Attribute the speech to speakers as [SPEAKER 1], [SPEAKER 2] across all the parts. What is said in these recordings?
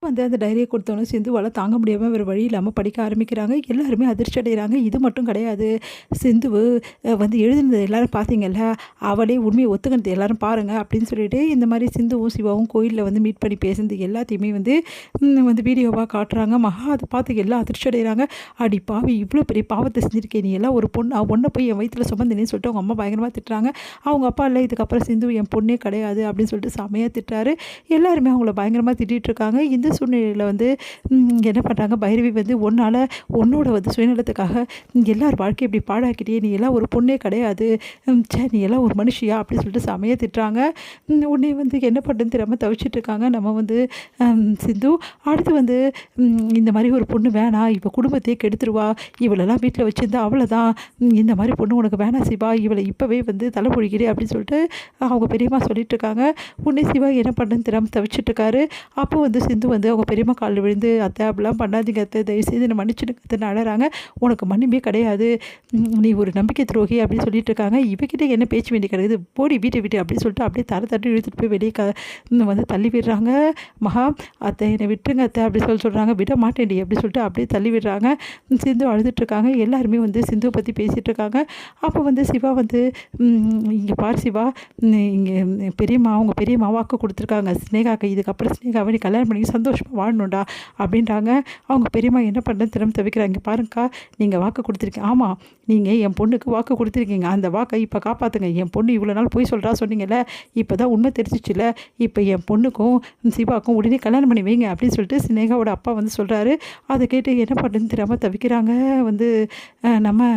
[SPEAKER 1] வந்து அந்த டைரியை கொடுத்தோன்னே சிந்துவால் தாங்க முடியாமல் வேறு வழி இல்லாமல் படிக்க ஆரம்பிக்கிறாங்க. எல்லாருமே அதிர்ச்சி அடைகிறாங்க. இது மட்டும் கிடையாது, சிந்துவு வந்து எழுதுனது எல்லோரும் பார்த்தீங்கல்ல, அவளே உண்மையை ஒத்துக்கினது எல்லோரும் பாருங்கள் அப்படின்னு சொல்லிட்டு இந்த மாதிரி சிந்துவும் சிவாவும் கோயிலில் வந்து மீட் பண்ணி பேசுனது எல்லாத்தையுமே வந்து வந்து வீடியோவாக காட்டுறாங்க. மகா அதை பார்த்து எல்லாம் அதிர்ச்சி அடைகிறாங்க. அடி பாவி, இவ்வளோ பெரிய பாவத்தை செஞ்சுருக்கேன், நீ எல்லாம் ஒரு பொண்ணு ஒன்றை போய் என் வயிற்றில் சுமந்துனேன்னு சொல்லிட்டு அவங்க அம்மா பயங்கரமாக திட்டுறாங்க. அவங்க அப்பா இல்லை, இதுக்கப்புறம் சிந்து என் பொண்ணே கிடையாது அப்படின்னு சொல்லிட்டு செமையாக திட்டுறாரு. எல்லாருமே அவங்கள பயங்கரமாக திட்டிகிட்டு இருக்காங்க. இந்த சூழ்நிலையில் வந்து என்ன பண்ணுறாங்க, பைரவி வந்து உன்னோட வந்து சுயநலத்துக்காக எல்லார் வாழ்க்கை இப்படி பாழாக்கிட்டே, நீ எல்லாம் ஒரு பொண்ணே கிடையாது, நீ எல்லாம் ஒரு மனுஷியா அப்படின்னு சொல்லிட்டு செமையாக திட்டுறாங்க. உடனே வந்து என்ன பண்ணுறதுன்னு தெரியாமல் தவிச்சிட்டு இருக்காங்க நம்ம வந்து சிந்து. அடுத்து வந்து இந்த மாதிரி ஒரு பொண்ணு வேணாம், இப்போ குடும்பத்தையே கெடுத்துருவா, இவளெல்லாம் வீட்டில் வச்சுருந்தா அவ்வளோதான், இந்த மாதிரி பொண்ணு உனக்கு வேணாம் சிவா, இவளை இப்போவே வந்து தலைமொழிக்கிறே அப்படின்னு சொல்லிட்டு அவங்க பெரியம்மா சொல்லிட்டு இருக்காங்க. உடனே சிவா என்ன பண்ணுறதுன்னு தெரியாமல் தவிச்சிட்டு இருக்காரு. அப்போ வந்து சிந்து வந்து அவங்க பெரியம்மா காலில் விழுந்து, அத்தை அப்படிலாம் பண்ணாதீங்க அத்தை, தயவுசெய்து என்னை மன்னிச்சுடுங்க அத்தைன்னு அழறாங்க. உனக்கு மன்னிப்பே கிடையாது, நீ ஒரு நம்பிக்கை துரோகி அப்படின்னு சொல்லிட்டு இருக்காங்க. இவகிட்ட என்ன பேச்சு வேண்டி கிடையாது, போடி வீட்டை விட்டு அப்படின்னு சொல்லிட்டு அப்படியே தட்டி இழுத்துட்டு போய் வெளியே வந்து தள்ளி விடுறாங்க. மகா, அத்தை என்னை விட்டுருங்க அத்தை அப்படின்னு சொல்கிறாங்க. விட மாட்டேன்டி அப்படின்னு சொல்லிட்டு அப்படியே தள்ளி விடுறாங்க. சிந்து அழுதுட்டுருக்காங்க. எல்லாருமே வந்து சிந்துவை பற்றி பேசிகிட்டு இருக்காங்க. அப்போ வந்து சிவா வந்து இங்கே பார் சிவா, இங்கே பெரியம்மா அவங்க பெரியம்மா வாக்கு கொடுத்துருக்காங்க ஸ்னேகாக்கு, இதுக்கப்புறம் ஸ்னேகாவை நீ கல்யாணம் பண்ணி சந்தோஷமாக வாழணும்டா அப்படின்றாங்க. அவங்க பெரியம்மா என்ன பண்ணுறேன்னு திறமை தவிக்கிறாங்க. பாருங்கக்கா, நீங்கள் வாக்கு கொடுத்துருக்கீங்க, ஆமாம் நீங்கள் என் பொண்ணுக்கு வாக்கு கொடுத்துருக்கீங்க, அந்த வாக்கை இப்போ காப்பாற்றுங்க. என் பொண்ணு இவ்வளோ நாள் போய் சொல்கிறா சொன்னீங்கல்ல, இப்போ தான் உண்மை தெரிஞ்சிச்சுல, இப்போ என் பொண்ணுக்கும் சிவாக்கும் உடனே கல்யாணம் பண்ணி வைங்க அப்படின்னு சொல்லிட்டு ஸ்னேகாவோட அப்பா வந்து சொல்கிறாரு. அதை கேட்டு என்ன பண்ணுறதுன்னு தெரியாமல் தவிக்கிறாங்க வந்து நம்ம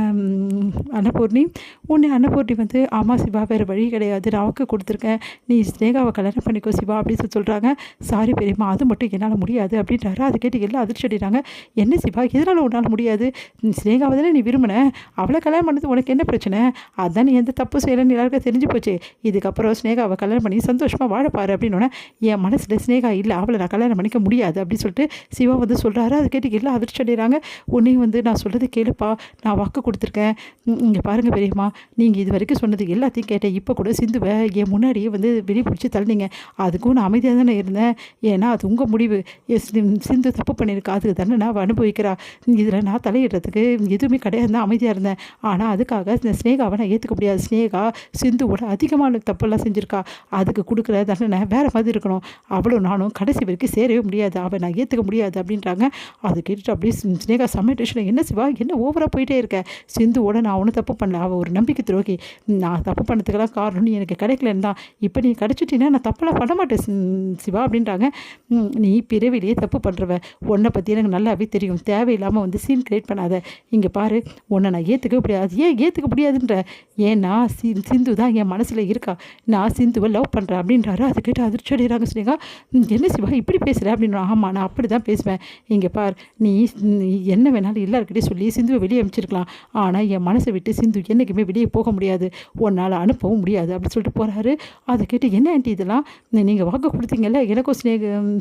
[SPEAKER 1] அன்னபூர்ணி. உடனே அன்னபூர்ணி வந்து ஆமாம் சிவா, வேறு வழி கிடையாது, நான் வாக்கு கொடுத்துருக்கேன், நீ ஸ்னேகாவை கல்யாணம் பண்ணிக்கோ சிவா அப்படின்னு சொல்கிறாங்க. சாரி பெரியம்மா, அது மட்டும் என்னால் முடியாது அப்படின்றாரு. அதை கேட்டு எல்லாம் அதிர்ச்சி அடைகிறாங்க. என்ன சிவா, எதனால் உன்னால் முடியாது, ஸ்னேகாவை தானே நீ விரும்பின, அவளை கல்யாணம் பண்ணது உனக்கு என்ன பிரச்சனை, அதான் நீ எந்த தப்பு செய்யலைன்னு எல்லாருக்கும் தெரிஞ்சு போச்சு, இதுக்கப்புறம் ஸ்னேகாவை கல்யாணம் பண்ணி சந்தோஷமாக வாழப்பாரு அப்படின்னோடனே என் மனசில் ஸ்னேகா இல்லை, அவளை நான் கல்யாணம் பண்ணிக்க முடியாது அப்படின்னு சொல்லிட்டு சிவா வந்து சொல்கிறாரு. அதை கேட்டு எல்லாம் அதிர்ச்சி அடைகிறாங்க. உன்னையும் வந்து நான் சொல்கிறது கேளுப்பா, நான் வாக்கு கொடுத்துருக்கேன், இங்கே பாருங்கள் பெரியம்மா, நீங்கள் இது வரைக்கும் சொன்னது எல்லாத்தையும் கேட்டேன், இப்போ கூட சிந்துவை என் முன்னாடியே வந்து வெளியே பிடிச்சி தள்ளினீங்க, அதுக்கும் நான் அமைதியாக தானே இருந்தேன், ஏன்னா அது உங்கள் முடிவு, சிந்து தப்பு பண்ணியிருக்கா, அதுக்கு தானே நான் அனுபவிக்கிறா, இதில் நான் தலையிடுறதுக்கு எதுவுமே கிடையாது தான் அமைதியாக இருந்தேன். ஆனால் அதுக்காக இந்த ஸ்னேகாவை நான் ஏற்றுக்க முடியாது, ஸ்னேகா சிந்துவோட அதிகமான தப்பெல்லாம் செஞ்சுருக்கா, அதுக்கு கொடுக்குற தண்டனை வேறு மாதிரி இருக்கணும், அவ்வளோ நானும் கடைசி வரைக்கும் சேரவே முடியாது, அவள் நான் ஏற்றுக்க முடியாது அப்படின்றாங்க. அதை கேட்டுட்டு அப்படியே ஸ்னேகா செம்ம டென்ஷன், என்ன சிவா என்ன ஓவராக போயிட்டே இருக்கேன், சிந்துவோட நான் ஒன்றும் தப்பு பண்ணல, அவள் ஒரு நம்பிக்கை துரோகி, நான் தப்பு பண்ணதுக்கெல்லாம் காரணம் நீ எனக்கு கிடைக்கலன்னு தான், இப்போ நீ கிடச்சிட்டின்னா நான் தப்பெல்லாம் பண்ண மாட்டேன் சிவா அப்படின்றாங்க. நீ பிறவிலேயே தப்பு பண்ணுறவ, உன்னை பற்றி எனக்கு நல்லாவே தெரியும், தேவையில்லாமல் வந்து சீன் கிரியேட் பண்ணாத, இங்கே பாரு உன்னை நான் ஏற்றுக்க முடியாது, ஏன் ஏற்றுக்க முடியாதுன்ற, ஏன்னா சிந்து தான் என் மனசில் இருக்கா, நான் சிந்துவை லவ் பண்ணுறேன் அப்படின்றாரு. அதை கேட்டு அதிர்ச்சி அடைகிறாங்க ஸ்னேகா. என்ன சிவா இப்படி பேசுகிற அப்படின்னா, ஆமாம் நான் அப்படி தான் பேசுவேன், இங்கே பார் நீ என்ன வேணாலும் எல்லாருக்கிட்டே சொல்லி சிந்துவை வெளியே அனுப்பிச்சிருக்கலாம், ஆனால் என் மனசை விட்டு சிந்து என்றைக்குமே வெளியே போக முடியாது, உன்னால் அனுப்பவும் முடியாது அப்படின்னு சொல்லிட்டு போகிறாரு. அதை கேட்டு என்ன ஆண்டி இதெல்லாம், நீங்கள் வாக்கு கொடுத்தீங்கல்ல எனக்கும்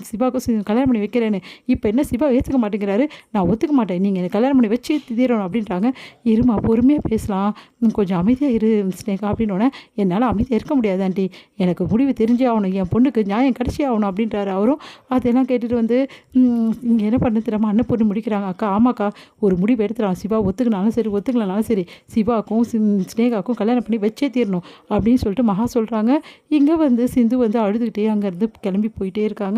[SPEAKER 1] சிவாக்கும் கல்யாணம் பண்ணி வைக்கிறேன்னு, இப்போ என்ன சிவா ஏற்றுக்க மாட்டேங்கிறாரு, நான் ஒத்துக்க மாட்டேன், நீங்கள் எனக்கு கல்யாணம் பண்ணி வச்சு தீரணும் அப்படின்றாங்க. இருமா பொறுமையாக பேசலாம், கொஞ்சம் அமைதியாக இரு ஸ்னேகா அப்படின்னோடனே, என்னால் அமைதியாக இருக்க முடியாது ஆண்டி, எனக்கு முடிவு தெரிஞ்சே ஆகணும், என் பொண்ணுக்கு நியாயம் கிடச்சே ஆகணும் அப்படின்றாரு அவரும். அதெல்லாம் கேட்டுட்டு வந்து இங்கே என்ன பண்ண தெரியாமல் அன்னப்பூர்ணி முடிக்கிறாங்க. அக்கா ஆமாக்கா, ஒரு முடிவு எடுத்துடலாம், சிவா ஒத்துக்கினாலும் சரி ஒத்துக்கலனாலும் சரி சிவாக்கும் ஸ்னேகாக்கும் கல்யாணம் பண்ணி வச்சே தீரணும் அப்படின்னு சொல்லிட்டு மகா சொல்கிறாங்க. இங்கே வந்து சிந்து வந்து அழுதுகிட்டே அங்கேருந்து கிளம்பி போயிட்டே இருக்காங்க.